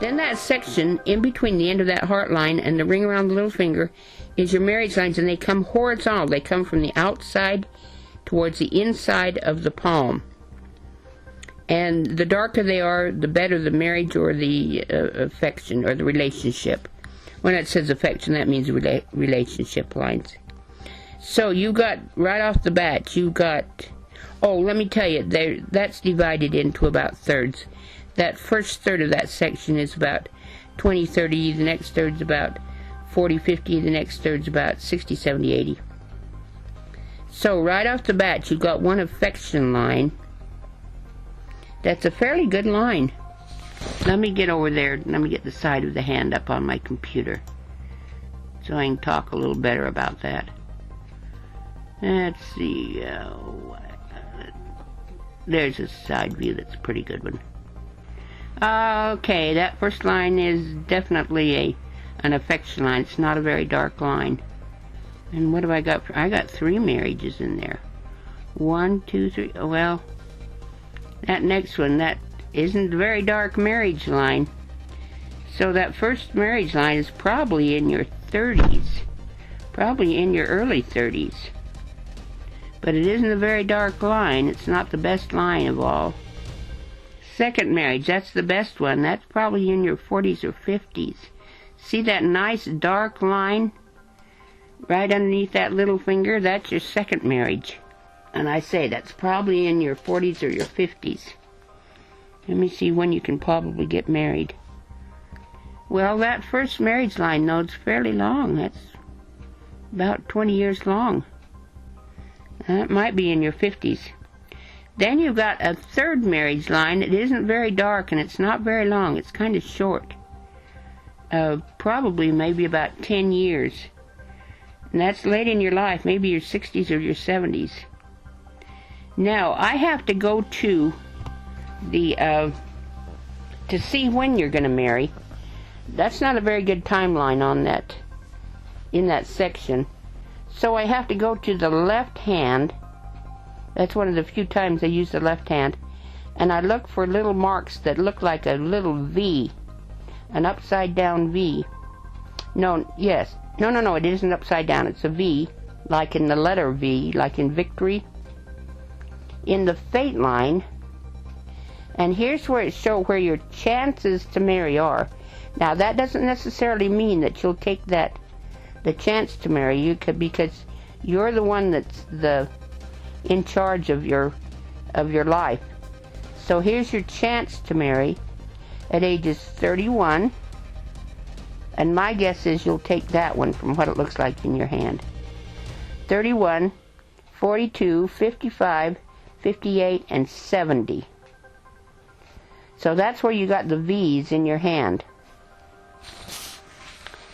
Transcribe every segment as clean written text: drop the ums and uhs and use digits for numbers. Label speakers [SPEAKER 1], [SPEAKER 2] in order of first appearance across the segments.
[SPEAKER 1] Then that section in between the end of that heart line and the ring around the little finger is your marriage lines, and they come horizontal. They come from the outside towards the inside of the palm. And the darker they are, the better the marriage or the affection or the relationship. When it says affection, that means relationship lines. So you got, right off the bat, you got, oh, let me tell you, that's divided into about thirds. That first third of that section is about 20-30, the next third's about 40-50, the next third's about 60-70-80. So right off the bat, you got one affection line. That's a fairly good line. Let me get over there, let me get the side of the hand up on my computer so I can talk a little better about that. Let's see, there's a side view that's a pretty good one. Okay, that first line is definitely an affection line. It's not a very dark line. And what have I got? I got 3 marriages in there. 1, 2, 3. Oh, well, that next one, that isn't a very dark marriage line. So that first marriage line is probably in your 30s. Probably in your early 30s. But it isn't a very dark line. It's not the best line of all. Second marriage, that's the best one. That's probably in your 40s or 50s. See that nice dark line right underneath that little finger? That's your second marriage. And I say that's probably in your 40s or your 50s. Let me see when you can probably get married. Well, that first marriage line, though, it's fairly long. That's about 20 years long. That might be in your 50s. Then you've got a third marriage line. It isn't very dark and it's not very long. It's kind of short. Probably maybe about 10 years. And that's late in your life, maybe your 60s or your 70s. Now, I have to go to the, to see when you're going to marry. That's not a very good timeline on that, in that section. So I have to go to the left hand. That's one of the few times I use the left hand. And I look for little marks that look like a little V. An upside down V. No, yes. No, it isn't upside down. It's a V, like in the letter V, like in victory. In the fate line. And here's where it shows where your chances to marry are. Now, that doesn't necessarily mean that you'll take the chance to marry. You could, because you're the one that's in charge of your life. So here's your chance to marry at ages 31, and my guess is you'll take that one from what it looks like in your hand. 31, 42, 55, 58, and 70. So that's where you got the V's in your hand.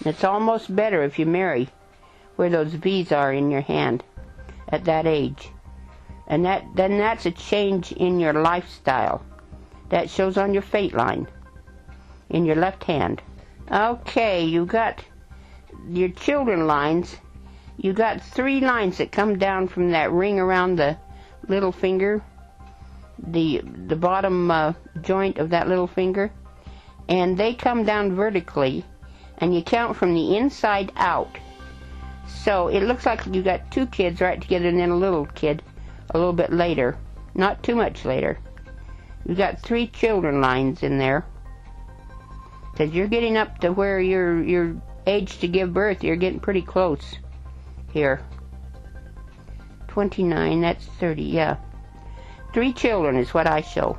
[SPEAKER 1] It's almost better if you marry where those V's are in your hand at that age. And then that's a change in your lifestyle. That shows on your fate line in your left hand. Okay, you got your children lines. You got 3 lines that come down from that ring around the little finger, the bottom joint of that little finger, and they come down vertically, and you count from the inside out. So it looks like you got 2 kids right together and then a little kid a little bit later, not too much later. You've got 3 children lines in there, because you're getting up to where your age to give birth. You're getting pretty close here. 29, that's 30, yeah. 3 children is what I show.